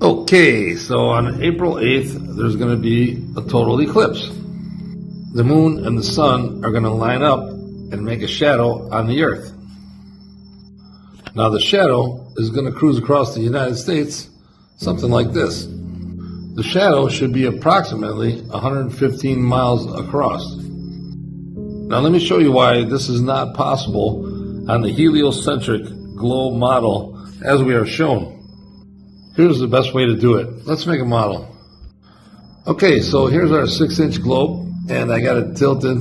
Okay, so on April 8th, there's going to be a total eclipse. The moon and the sun are going to line up and make a shadow on the earth. Now the shadow is going to cruise across the United States, something like this. The shadow should be approximately 115 miles across. Now let me show you why this is not possible on the heliocentric globe model as we are shown. Here's the best way to do it. Let's make a model. Okay, so here's our 6-inch globe, and I got it tilted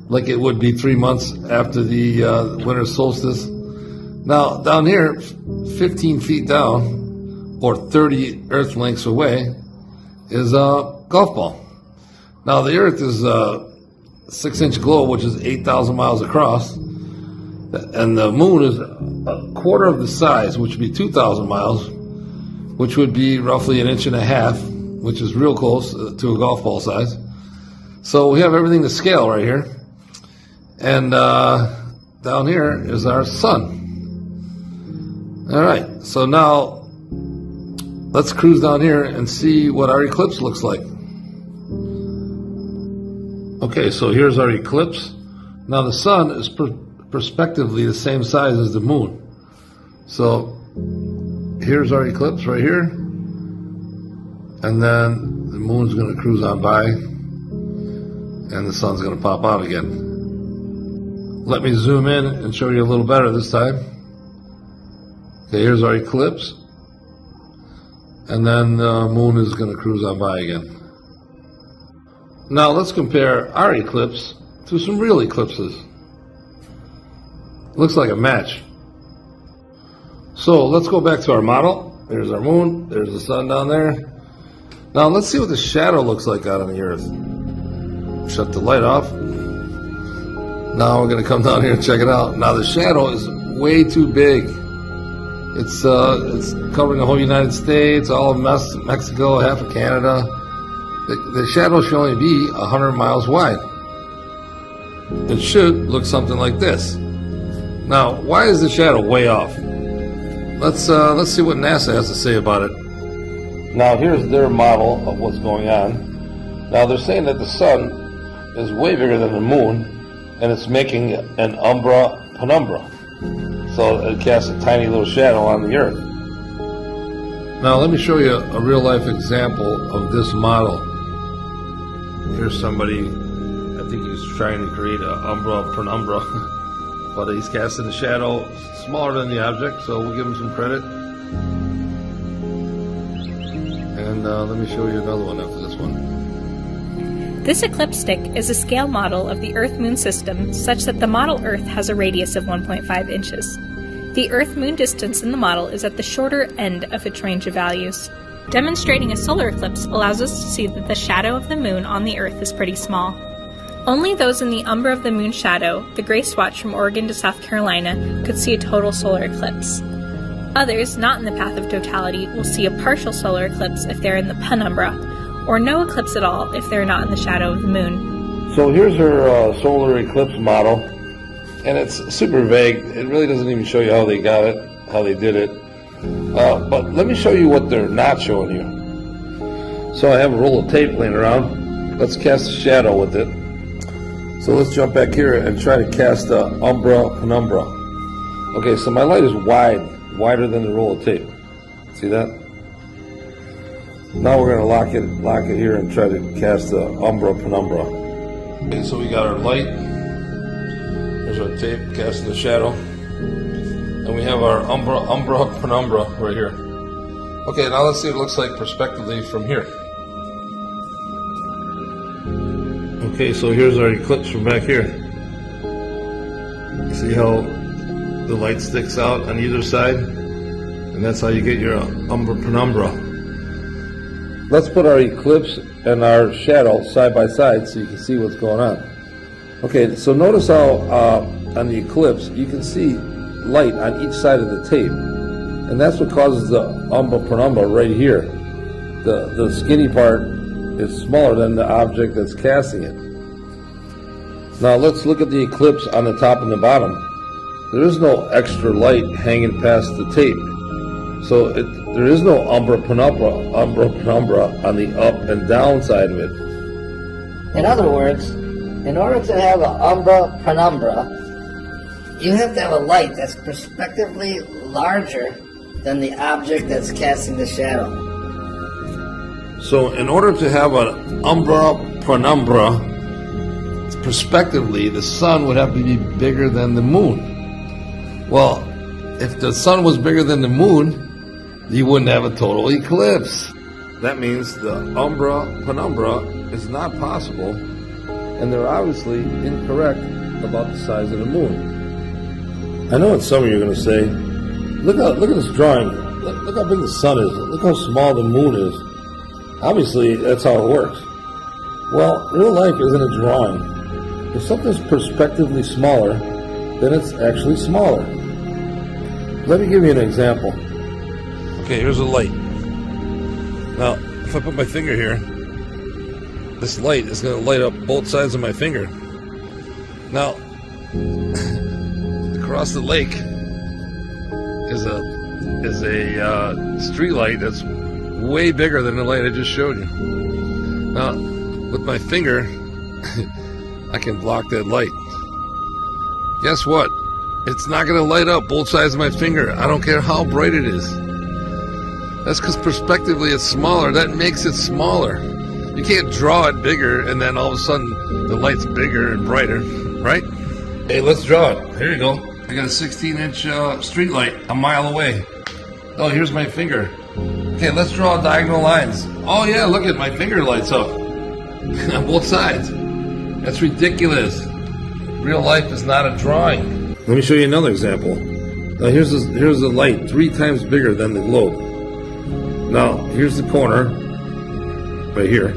like it would be 3 months after the winter solstice. Now, down here, 15 feet down, or 30 Earth lengths away, is a golf ball. Now, the Earth is a 6-inch globe, which is 8,000 miles across, and the moon is a quarter of the size, which would be 2,000 miles, which would be roughly 1.5 inches, which is real close to a golf ball size. So we have everything to scale right here. And down here is our sun. All right, so now let's cruise down here and see what our eclipse looks like. Okay, so here's our eclipse. Now the sun is prospectively the same size as the moon. So here's our eclipse right here, and then the moon's going to cruise on by, and the sun's going to pop out again. Let me zoom in and show you a little better this time. Okay, here's our eclipse, and then the moon is going to cruise on by again. Now let's compare our eclipse to some real eclipses. Looks like a match. So let's go back to our model. There's our moon, there's the sun down there. Now let's see what the shadow looks like out on the earth. Shut the light off. Now we're going to come down here and check it out. Now the shadow is way too big. It's covering the whole United States, all of Mexico, half of Canada. The shadow should only be 100 miles wide. It should look something like this. Now, why is the shadow way off? Let's see what NASA has to say about it. Now, here's their model of what's going on. Now, they're saying that the sun is way bigger than the moon, and it's making an umbra penumbra. So it casts a tiny little shadow on the earth. Now, let me show you a real-life example of this model. Here's somebody, I think he's trying to create an umbra penumbra, but he's casting a shadow smaller than the object, so we'll give him some credit. And let me show you another one after this one. This eclipse stick is a scale model of the Earth-Moon system such that the model Earth has a radius of 1.5 inches. The Earth-Moon distance in the model is at the shorter end of its range of values. Demonstrating a solar eclipse allows us to see that the shadow of the moon on the Earth is pretty small. Only those in the umbra of the moon shadow, the gray swatch from Oregon to South Carolina, could see a total solar eclipse. Others, not in the path of totality, will see a partial solar eclipse if they're in the penumbra, or no eclipse at all if they're not in the shadow of the moon. So here's her solar eclipse model, and it's super vague. It really doesn't even show you how they got it, how they did it. But let me show you what they're not showing you. So I have a roll of tape laying around. Let's cast a shadow with it. So let's jump back here and try to cast a umbra penumbra. Okay, so my light is wider than the roll of tape. See that? Now we're going to lock it here and try to cast the umbra penumbra. Okay, so we got our light. There's our tape casting the shadow. And we have our umbra penumbra right here. Okay, now let's see what it looks like prospectively from here. Okay, so here's our eclipse from back here. See how the light sticks out on either side? And that's how you get your umbra penumbra. Let's put our eclipse and our shadow side by side so you can see what's going on. Okay, so notice how on the eclipse you can see light on each side of the tape. And that's what causes the umbra penumbra right here. The skinny part is smaller than the object that's casting it. Now let's look at the eclipse on the top and the bottom. There is no extra light hanging past the tape. So there is no umbra penumbra on the up and down side of it. In other words, in order to have an umbra penumbra, you have to have a light that's prospectively larger than the object that's casting the shadow. So in order to have an umbra penumbra, prospectively, the sun would have to be bigger than the moon. Well, if the sun was bigger than the moon, you wouldn't have a total eclipse. That means the umbra penumbra is not possible, and they're obviously incorrect about the size of the moon. I know what some of you are going to say. Look at this drawing. Look how big the sun is. Look how small the moon is. Obviously, that's how it works. Well, real life isn't a drawing. If something's prospectively smaller, then it's actually smaller. Let me give you an example. Okay, here's a light. Now, if I put my finger here, this light is going to light up both sides of my finger. Now, across the lake is a street light that's way bigger than the light I just showed you. Now, with my finger, I can block that light. Guess what? It's not going to light up both sides of my finger. I don't care how bright it is. That's because prospectively it's smaller. That makes it smaller. You can't draw it bigger and then all of a sudden the light's bigger and brighter, right? Hey, let's draw it. Here you go. I got a 16-inch street light a mile away. Oh, here's my finger. Okay, let's draw diagonal lines. Oh yeah, look at my finger lights up on both sides. That's ridiculous. Real life is not a drawing. Let me show you another example. Now here's the light 3 times bigger than the globe. Now here's the corner right here.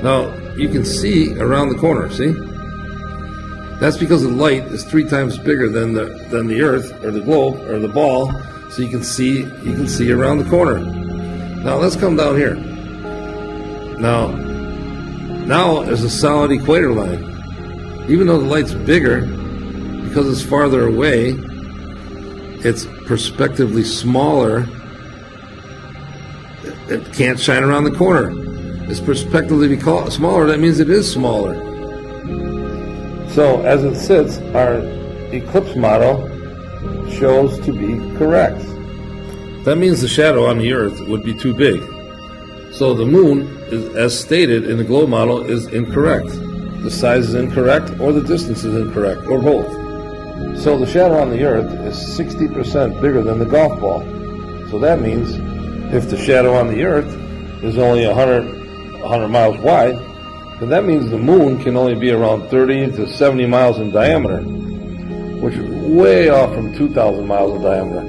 Now you can see around the corner. See? That's because the light is 3 times bigger than the Earth or the globe or the ball, so you can see around the corner. Now let's come down here. Now there's a solid equator line. Even though the light's bigger, because it's farther away, it's prospectively smaller. It can't shine around the corner. It's prospectively smaller. That means it is smaller. So as it sits, our eclipse model shows to be correct. That means the shadow on the Earth would be too big. So the moon, as stated in the globe model, is incorrect. The size is incorrect, or the distance is incorrect, or both. So the shadow on the Earth is 60% bigger than the golf ball. So that means if the shadow on the Earth is only 100 miles wide, then that means the moon can only be around 30 to 70 miles in diameter, which is way off from 2,000 miles in diameter.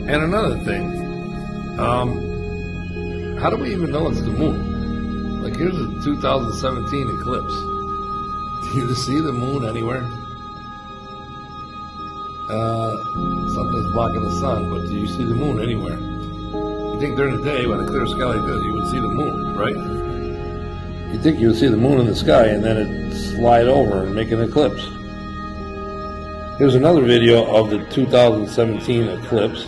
And another thing, how do we even know it's the moon? Like here's a 2017 eclipse. Do you see the moon anywhere? Something's blocking the sun, but do you see the moon anywhere? You think during the day, when a clear sky like this, you would see the moon, right? You think you would see the moon in the sky, and then it'd slide over and make an eclipse. Here's another video of the 2017 eclipse.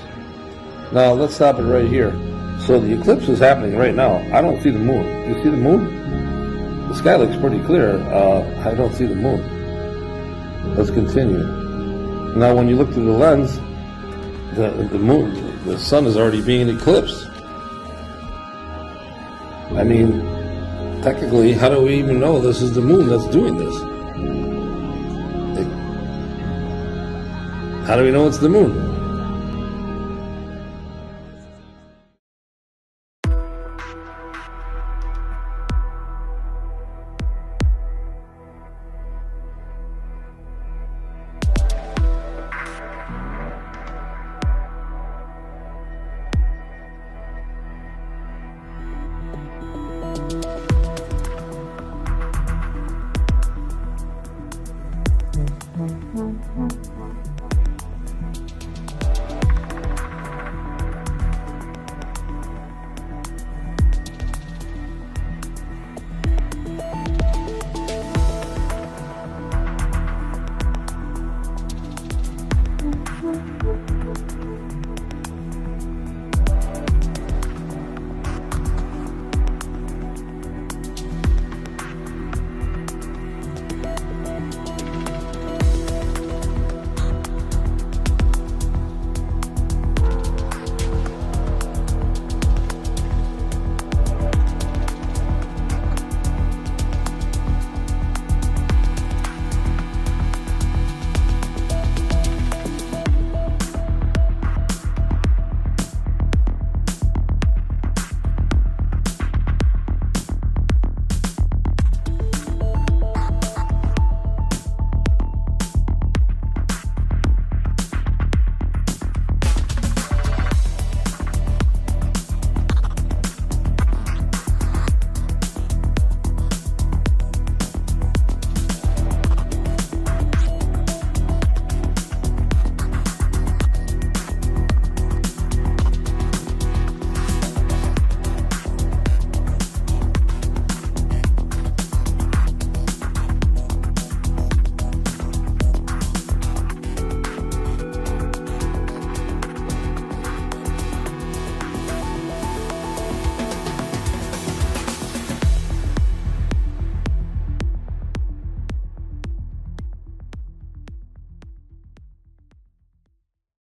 Now, let's stop it right here. So the eclipse is happening right now. I don't see the moon. Do you see the moon? The sky looks pretty clear. I don't see the moon. Let's continue. Now, when you look through the lens, the moon, the sun is already being eclipsed. I mean, technically, how do we even know this is the moon that's doing this? How do we know it's the moon?